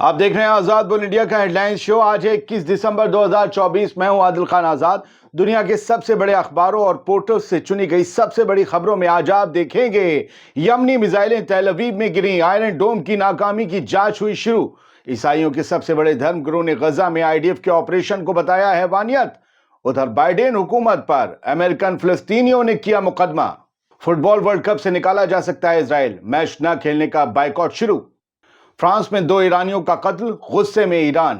आप देख रहे हैं आजाद बुल इंडिया का हेडलाइंस शो। आज है 21 दिसंबर 2024। मैं हूं आदिल खान आजाद। दुनिया के सबसे बड़े अखबारों और पोर्टल्स से चुनी गई सबसे बड़ी खबरों में आज आप देखेंगे, यमनी मिसाइलें तेल अवीव में गिरी, आयरन डोम की नाकामी की जांच हुई शुरू, ईसाइयों के सबसे बड़े धर्मगुरु ने गजा में आईडीएफ के ऑपरेशन को बताया हैवानियत, उधर बाइडेन हुकूमत पर अमेरिकन फिलिस्तीनियों ने किया मुकदमा, फुटबॉल वर्ल्ड कप से निकाला जा सकता है इजराइल, मैच न खेलने का बायकॉट शुरू, फ्रांस में 2 ईरानियों का कत्ल, गुस्से में ईरान,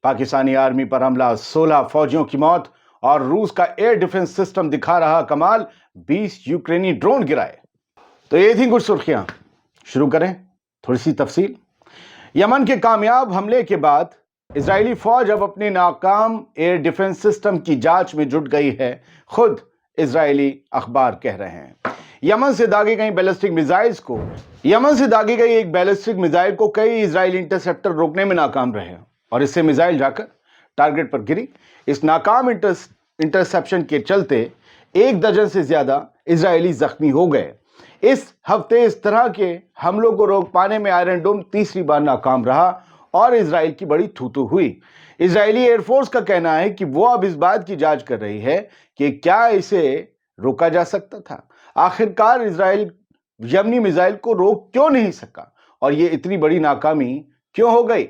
पाकिस्तानी आर्मी पर हमला, 16 फौजियों की मौत और रूस का एयर डिफेंस सिस्टम दिखा रहा कमाल, 20 यूक्रेनी ड्रोन गिराए। तो ये थी कुछ सुर्खियां। शुरू करें थोड़ी सी तफसील। यमन के कामयाब हमले के बाद इजरायली फौज अब अपने नाकाम एयर डिफेंस सिस्टम की जांच में जुट गई है, खुद इजरायली अखबार कह रहे हैं। यमन से दागी गई एक बैलिस्टिक मिसाइल को कई इजरायली इंटरसेप्टर रोकने में नाकाम रहे और इससे मिसाइल जाकर टारगेट पर गिरी। इस नाकाम इंटरसेप्शन के चलते 1 दर्जन से ज्यादा इजरायली जख्मी हो गए। इस हफ्ते इस तरह के हमलों को रोक पाने में आयरन डोम तीसरी बार नाकाम रहा और इजराइल की बड़ी थू-थू हुई। इजरायली एयरफोर्स का कहना है कि वो अब इस बात की जांच कर रही है कि क्या इसे रोका जा सकता था। आखिरकार इजराइल यमनी मिसाइल को रोक क्यों नहीं सका और ये इतनी बड़ी नाकामी क्यों हो गई।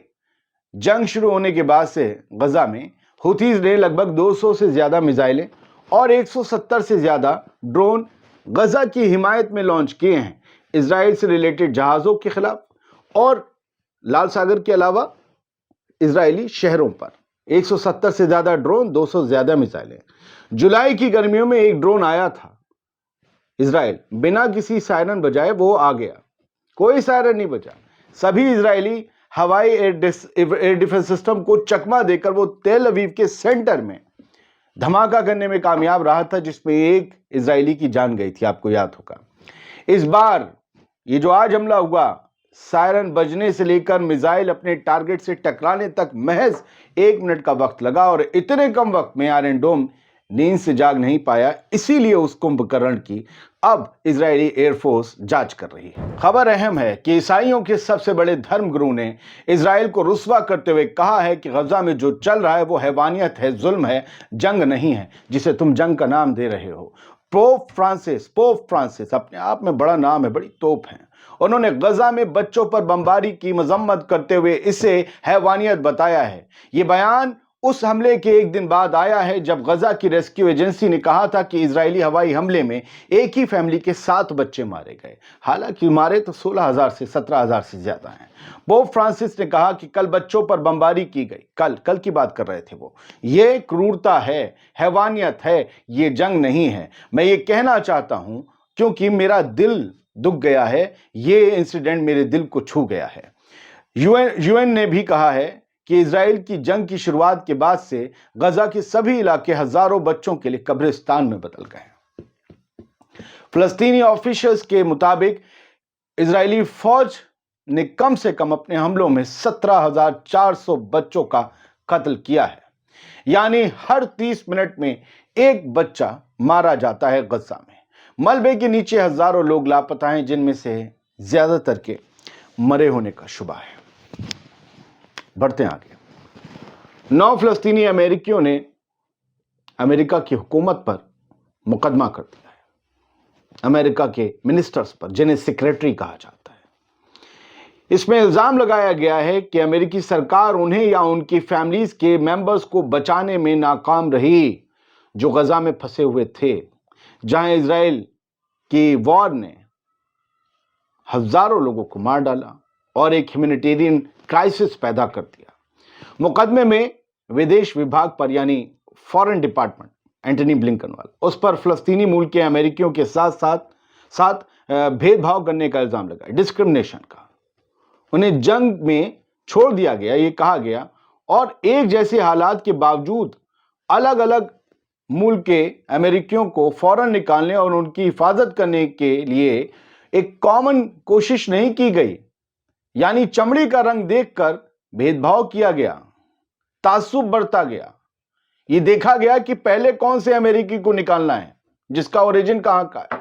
जंग शुरू होने के बाद से गजा में हुथीज ने लगभग 200 से ज्यादा मिसाइलें और 170 से ज्यादा ड्रोन गजा की हिमायत में लॉन्च किए हैं, इजराइल से रिलेटेड जहाजों के खिलाफ और लाल सागर के अलावा इजरायली शहरों पर। 170 से ज्यादा ड्रोन, 200 से ज्यादा मिसाइलें। जुलाई की गर्मियों में एक ड्रोन आया था इजराइल, बिना किसी सायरन बजाए वो आ गया, कोई सायरन नहीं बजा। सभी इजरायली हवाई एयर डिफेंस सिस्टम को चकमा देकर वो तेल अवीव के सेंटर में धमाका करने में कामयाब रहा था, जिसमें एक इजरायली की जान गई थी, आपको याद होगा। इस बार ये जो आज हमला हुआ, सायरन बजने से लेकर मिसाइल अपने टारगेट से टकराने तक महज 1 मिनट का वक्त लगा और इतने कम वक्त में आयरन डोम नींद से जाग नहीं पाया, इसीलिए उस कुंभकर्ण की अब इजरायली एयरफोर्स जांच कर रही है। खबर अहम है कि ईसाइयों के सबसे बड़े धर्मगुरु ने इजराइल को रुस्वा करते हुए कहा है कि गजा में जो चल रहा है वो हैवानियत है, जुल्म है, जंग नहीं है, जिसे तुम जंग का नाम दे रहे हो। पोप फ्रांसिस अपने आप में बड़ा नाम है, बड़ी तोप है। उन्होंने गजा में बच्चों पर बमबारी की मजम्मत करते हुए इसे हैवानियत बताया है। यह बयान उस हमले के 1 दिन बाद आया है जब गजा की रेस्क्यू एजेंसी ने कहा था कि इजरायली हवाई हमले में एक ही फैमिली के 7 बच्चे मारे गए। हालांकि मारे तो 16,000 से 17,000 से ज्यादा हैं। पोप फ्रांसिस ने कहा कि कल बच्चों पर बमबारी की गई, कल की बात कर रहे थे वो। ये क्रूरता है, हैवानियत है, ये जंग नहीं है। मैं ये कहना चाहता हूं क्योंकि मेरा दिल दुख गया है, ये इंसिडेंट मेरे दिल को छू गया है। यूएन ने भी कहा है कि इजराइल की जंग की शुरुआत के बाद से गजा के सभी इलाके हजारों बच्चों के लिए कब्रिस्तान में बदल गए। फिलिस्तीनी ऑफिशियल्स के मुताबिक इजरायली फौज ने कम से कम अपने हमलों में 17,400 बच्चों का कत्ल किया है, यानी हर 30 मिनट में एक बच्चा मारा जाता है गजा में। मलबे के नीचे हजारों लोग लापता हैं, जिनमें से ज्यादातर के मरे होने का शुबा है। बढ़ते हैं आगे। 9 फिलिस्तीनी अमेरिकियों ने अमेरिका की हुकूमत पर मुकदमा कर दिया है, अमेरिका के मिनिस्टर्स पर, जिन्हें सेक्रेटरी कहा जाता है। इसमें इल्जाम लगाया गया है कि अमेरिकी सरकार उन्हें या उनकी फैमिलीज के मेंबर्स को बचाने में नाकाम रही, जो गजा में फंसे हुए थे, जहां इजराइल की वॉर ने हजारों लोगों को मार डाला और एक ह्यूमैनिटेरियन क्राइसिस पैदा कर दिया। मुकदमे में विदेश विभाग पर, यानी फॉरेन डिपार्टमेंट, एंटनी ब्लिंकन वाला, उस पर फिलिस्तीनी मूल के अमेरिकियों के साथ भेदभाव करने का इल्जाम लगा, डिस्क्रिमिनेशन का। उन्हें जंग में छोड़ दिया गया, ये कहा गया, और एक जैसे हालात के बावजूद अलग अलग मूल के अमेरिकियों को फौरन निकालने और उनकी हिफाजत करने के लिए एक कॉमन कोशिश नहीं की गई, यानी चमड़ी का रंग देखकर भेदभाव किया गया, तासुब बरता गया। यह देखा गया कि पहले कौन से अमेरिकी को निकालना है, जिसका ओरिजिन कहां का है।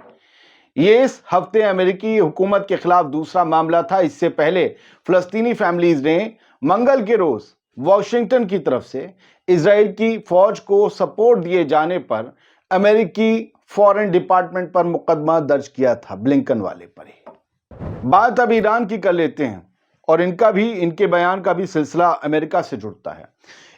यह इस हफ्ते अमेरिकी हुकूमत के खिलाफ दूसरा मामला था। इससे पहले फिलिस्तीनी फैमिलीज ने मंगल के रोज वॉशिंगटन की तरफ से इजराइल की फौज को सपोर्ट दिए जाने पर अमेरिकी फॉरेन डिपार्टमेंट पर मुकदमा दर्ज किया था, ब्लिंकन वाले पर ही। बात अब ईरान की कर लेते हैं और इनके बयान का भी सिलसिला अमेरिका से जुड़ता है।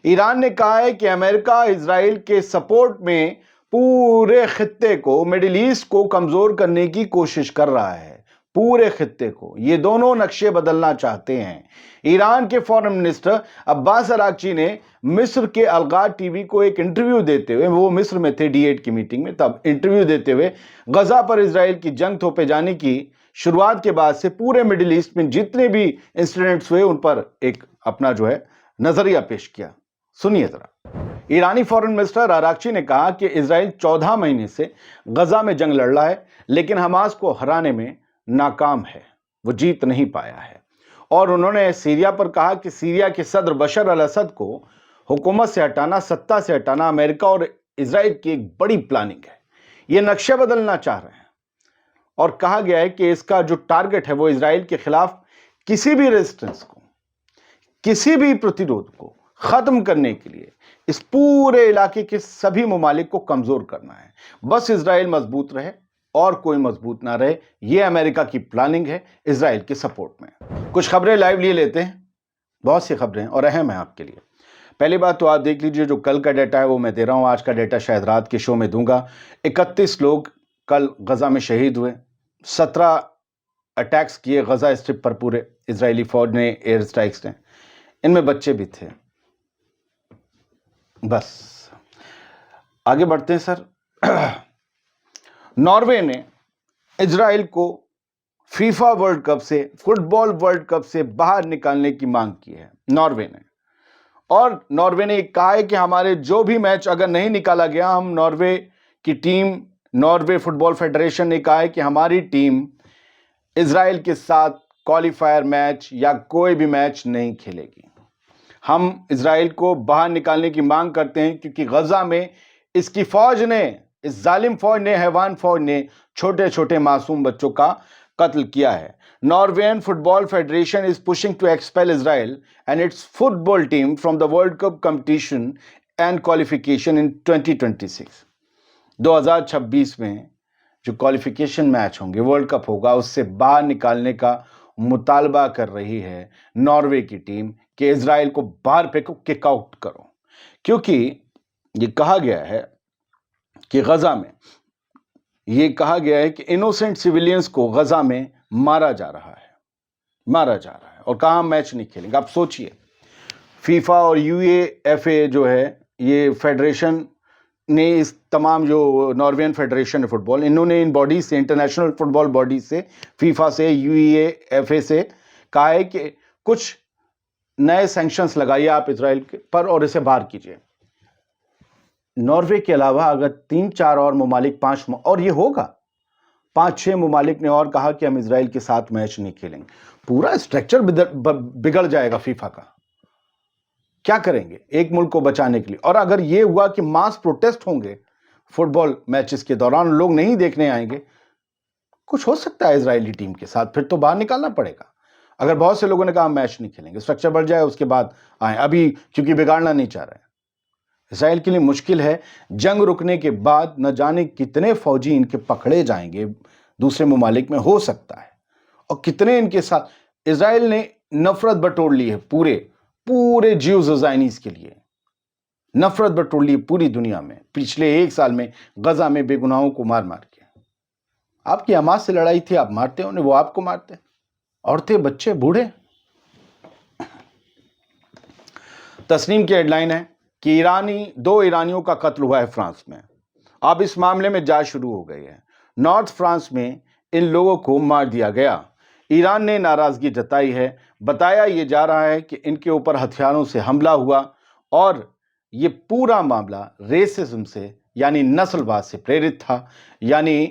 ईरान ने कहा है कि अमेरिका इजराइल के सपोर्ट में पूरे खित्ते को, मिडिल ईस्ट को कमजोर करने की कोशिश कर रहा है, पूरे खित्ते को। ये दोनों नक्शे बदलना चाहते हैं। ईरान के फॉरेन मिनिस्टर अब्बास अरागची ने मिस्र के अलगाद टीवी को एक इंटरव्यू देते हुए, वो मिस्र में थे D8 की मीटिंग में, तब इंटरव्यू देते हुए गजा पर इजराइल की जंग थोपे जाने की शुरुआत के बाद से पूरे मिडिल ईस्ट में जितने भी इंसिडेंट्स हुए उन पर एक अपना जो है नजरिया पेश किया। सुनिए जरा। ईरानी फॉरेन मिनिस्टर अरागची ने कहा कि इजराइल 14 महीने से गजा में जंग लड़ रहा है, लेकिन हमास को हराने में नाकाम है, वो जीत नहीं पाया है। और उन्होंने सीरिया पर कहा कि सीरिया के सदर बशर अल असद को हुकूमत से हटाना, सत्ता से हटाना अमेरिका और इजराइल की एक बड़ी प्लानिंग है। ये नक्शे बदलना चाह रहे हैं और कहा गया है कि इसका जो टारगेट है वो इजराइल के खिलाफ किसी भी रेजिस्टेंस को, किसी भी प्रतिरोध को खत्म करने के लिए इस पूरे इलाके के सभी ममालिक को कमजोर करना है। बस इजराइल मजबूत रहे और कोई मजबूत ना रहे, यह अमेरिका की प्लानिंग है इजराइल के सपोर्ट में। कुछ खबरें लाइव लिए लेते हैं, बहुत सी खबरें और अहम है आपके लिए। पहली बात तो आप देख लीजिए, जो कल का डेटा है वो मैं दे रहा हूं, आज का डेटा शायद रात के शो में दूंगा। 31 लोग कल गजा में शहीद हुए, 17 अटैक्स किए गजा स्ट्रिप पर पूरे इजरायली फौज ने, एयर स्ट्राइक्स ने, इनमें बच्चे भी थे। बस आगे बढ़ते हैं सर। नॉर्वे ने इजराइल को फीफा वर्ल्ड कप से, फुटबॉल वर्ल्ड कप से बाहर निकालने की मांग की है नॉर्वे ने। और नॉर्वे ने कहा है कि हमारे जो भी मैच अगर नहीं निकाला गया, हम नॉर्वे की टीम, नॉर्वे फुटबॉल फेडरेशन ने कहा है कि हमारी टीम इजराइल के साथ क्वालिफायर मैच या कोई भी मैच नहीं खेलेगी। हम इजराइल को बाहर निकालने की मांग करते हैं क्योंकि गजा में इसकी फौज ने, इस जालिम फौज ने, हैवान फौज ने छोटे छोटे मासूम बच्चों का कत्ल किया है। Norwegian Football Federation is pushing to expel Israel and its football team from the World Cup competition and qualification in 2026. 2026 में जो क्वालिफिकेशन मैच होंगे, वर्ल्ड कप होगा, उससे बाहर निकालने का मुतालबा कर रही है नॉर्वे की टीम कि इजराइल को बाहर फेंको, किक आउट करो। क्योंकि ये कहा गया है कि गजा में, ये कहा गया है कि इनोसेंट सिविलियंस को गजा में मारा जा रहा है और कहा मैच नहीं खेलेंगे। आप सोचिए, फीफा और यूएफए जो है, ये फेडरेशन ने, इस तमाम जो नॉर्वेजियन फेडरेशन है फुटबॉल, इन्होंने इन बॉडी से, इंटरनेशनल फुटबॉल बॉडी से, फीफा से, यूएफए से कहा है कि कुछ नए सैंक्शंस लगाइए आप इजराइल पर और इसे बाहर कीजिए। नॉर्वे के अलावा अगर 3-4 और ममालिक, 5 और ये होगा, 5-6 ममालिक ने और कहा कि हम इजराइल के साथ मैच नहीं खेलेंगे, पूरा स्ट्रक्चर बिगड़ जाएगा फीफा का। क्या करेंगे एक मुल्क को बचाने के लिए? और अगर ये हुआ कि मास प्रोटेस्ट होंगे फुटबॉल मैचेस के दौरान, लोग नहीं देखने आएंगे, कुछ हो सकता है इजरायली टीम के साथ, फिर तो बाहर निकालना पड़ेगा। अगर बहुत से लोगों ने कहा मैच नहीं खेलेंगे, स्ट्रक्चर बढ़ जाए, उसके बाद आए, अभी क्योंकि बिगाड़ना नहीं चाह रहे। इजराइल के लिए मुश्किल है। जंग रुकने के बाद न जाने कितने फौजी इनके पकड़े जाएंगे दूसरे ममालिक में, हो सकता है, और कितने इनके साथ। इजराइल ने नफरत बटोर ली है, पूरे ज्यूज ज़ायनीज के लिए नफरत बटोर ली पूरी दुनिया में पिछले 1 साल में, गजा में बेगुनाहों को मार मार के। आपकी हमास से लड़ाई थी, आप मारते उन्हें, वो आपको मारते, औरतें, बच्चे, बूढ़े। तस्नीम की हेडलाइन है कि 2 ईरानियों का कत्ल हुआ है फ्रांस में। अब इस मामले में जांच शुरू हो गई है। नॉर्थ फ्रांस में इन लोगों को मार दिया गया। ईरान ने नाराजगी जताई है। बताया ये जा रहा है कि इनके ऊपर हथियारों से हमला हुआ और ये पूरा मामला रेसिज्म से, यानी नस्लवाद से प्रेरित था। यानी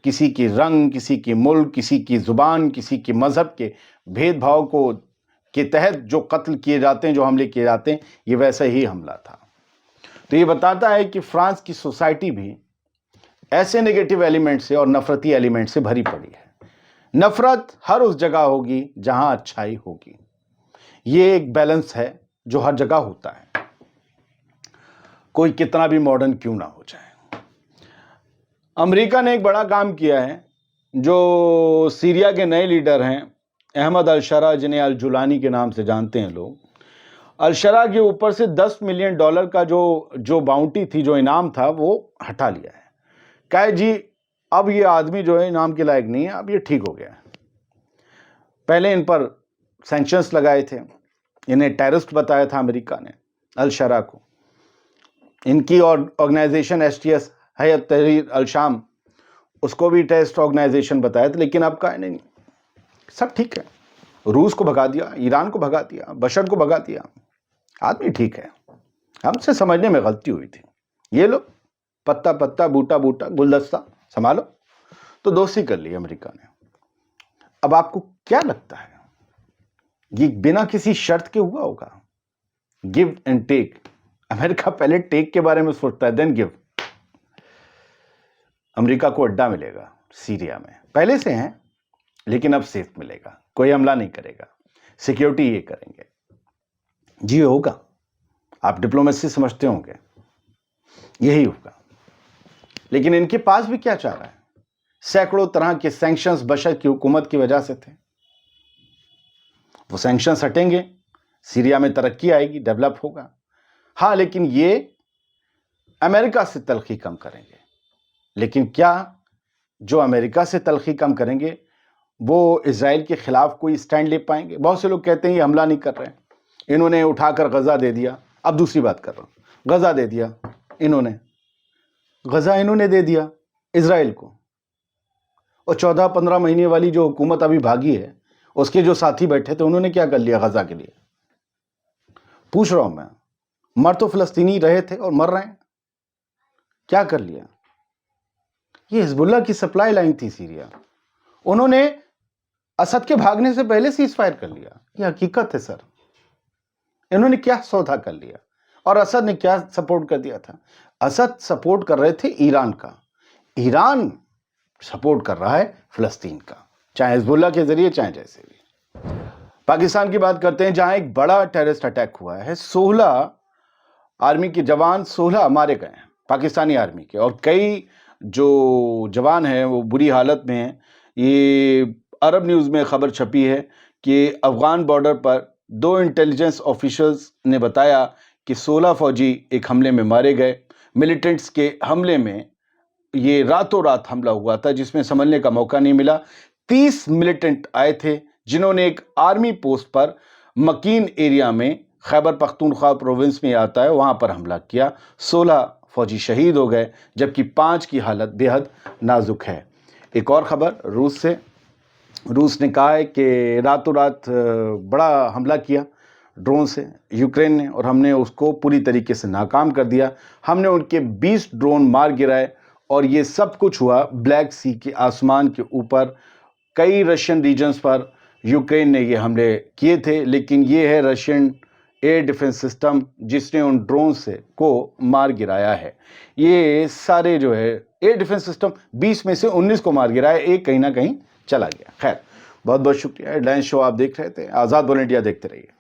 किसी की रंग, किसी की मुल्क, किसी की जुबान, किसी के मजहब के भेदभाव को के तहत जो कत्ल किए जाते हैं, जो हमले किए जाते हैं, ये वैसा ही हमला था। तो ये बताता है कि फ्रांस की सोसाइटी भी ऐसे नेगेटिव एलिमेंट से और नफरती एलिमेंट से भरी पड़ी है। नफरत हर उस जगह होगी जहां अच्छाई होगी। یہ ایک بیلنس ہے جو ہر جگہ ہوتا ہے، کوئی کتنا بھی ماڈرن کیوں نہ ہو جائے۔ امریکہ نے ایک بڑا کام کیا ہے، جو سیریا کے نئے لیڈر ہیں احمد الشرا، جنہیں الجولانی کے نام سے جانتے ہیں لوگ، الشرا کے اوپر سے $10 ملین کا جو باؤنٹی تھی، جو انعام تھا، وہ ہٹا لیا ہے۔ کہا جی اب یہ آدمی جو ہے انعام کے لائق نہیں ہے، اب یہ ٹھیک ہو گیا ہے۔ پہلے ان پر سینکشنز لگائے تھے، انہیں ٹیررسٹ بتایا تھا امریکہ نے الشرا کو، ان کی آرگنائزیشن STS حیات تحریر الشام، اس کو بھی ٹیررسٹ آرگنائزیشن بتایا تھا، لیکن اب کہا نہیں، سب ٹھیک ہے۔ روس کو بھگا دیا، ایران کو بھگا دیا، بشر کو بھگا دیا، آدمی ٹھیک ہے، ہم سے سمجھنے میں غلطی ہوئی تھی، یہ لو پتا پتا بوٹا بوٹا گلدستہ سنبھالو، تو دوستی کر لی امریکہ نے۔ اب آپ کو کیا لگتا ہے یہ بنا کسی شرط کے ہوا ہوگا؟ گیو اینڈ ٹیک، امریکہ پہلے ٹیک کے بارے میں سوچتا ہے دین گیو۔ امریکہ کو اڈا ملے گا سیریا میں، پہلے سے ہیں لیکن اب سیف ملے گا، کوئی حملہ نہیں کرے گا، سیکیورٹی یہ کریں گے، جی ہوگا، آپ ڈپلومیسی سمجھتے ہوں گے، یہی ہوگا۔ لیکن ان کے پاس بھی کیا چاہ رہا ہے؟ سینکڑوں طرح کے سینکشنز بشر کی حکومت کی وجہ سے تھے، وہ سینکشنز ہٹیں گے، سیریا میں ترقی آئے گی، ڈیولپ ہوگا۔ ہاں لیکن یہ امریکہ سے تلخی کم کریں گے، لیکن کیا جو امریکہ سے تلخی کم کریں گے وہ اسرائیل کے خلاف کوئی سٹینڈ لے پائیں گے؟ بہت سے لوگ کہتے ہیں یہ حملہ نہیں کر رہے ہیں، انہوں نے اٹھا کر غزہ دے دیا۔ اب دوسری بات کر رہا ہوں، غزہ دے دیا انہوں نے دے دیا اسرائیل کو، اور 14-15 مہینے والی جو حکومت ابھی بھاگی ہے، اس کے جو ساتھی بیٹھے تھے، انہوں نے کیا کر لیا غزہ کے لیے؟ پوچھ رہا ہوں میں، مر تو فلسطینی رہے تھے اور مر رہے ہیں، کیا کر لیا؟ یہ حزب اللہ کی سپلائی لائن تھی سیریا، انہوں نے اسد کے بھاگنے سے پہلے سیز فائر کر لیا، یہ حقیقت ہے سر۔ انہوں نے کیا سودا کر لیا، اور اسد نے کیا سپورٹ کر دیا تھا؟ اسد سپورٹ کر رہے تھے ایران کا، ایران سپورٹ کر رہا ہے فلسطین کا، چاہے حزب اللہ کے ذریعے چاہے جیسے بھی۔ پاکستان کی بات کرتے ہیں، جہاں ایک بڑا ٹیررسٹ اٹیک ہوا ہے، 16 آرمی کے جوان 16 مارے گئے ہیں پاکستانی آرمی کے، اور کئی جو جوان ہیں وہ بری حالت میں ہیں۔ یہ عرب نیوز میں خبر چھپی ہے کہ افغان بارڈر پر 2 انٹیلیجنس آفیشلز نے بتایا کہ 16 فوجی ایک حملے میں مارے گئے۔ ملیٹنٹس کے حملے میں یہ راتوں رات حملہ ہوا تھا، جس میں سنبھلنے کا موقع نہیں ملا۔ 30 ملیٹنٹ آئے تھے جنہوں نے ایک آرمی پوسٹ پر مکین ایریا میں، خیبر پختونخوا پروونس میں آتا ہے، وہاں پر حملہ کیا۔ 16 فوجی شہید ہو گئے، جبکہ 5 کی حالت بے حد نازک ہے۔ ایک اور خبر روس سے، روس نے کہا ہے کہ راتوں رات بڑا حملہ کیا ڈرون سے یوکرین نے، اور ہم نے اس کو پوری طریقے سے ناکام کر دیا۔ ہم نے ان کے 20 ڈرون مار گرائے، اور یہ سب کچھ ہوا بلیک سی کے آسمان کے اوپر۔ کئی رشین ریجنز پر یوکرین نے یہ حملے کیے تھے، لیکن یہ ہے رشین ایئر ڈیفنس سسٹم جس نے ان ڈرون سے کو مار گرایا ہے۔ یہ سارے جو ہے ایئر ڈیفنس سسٹم 20 میں سے 19 کو مار گرایا، ایک کہیں نہ کہیں چلا گیا۔ خیر، بہت بہت شکریہ۔ ہیڈ لائن شو آپ دیکھ رہے تھے، آزاد بول انڈیا دیکھتے رہیے۔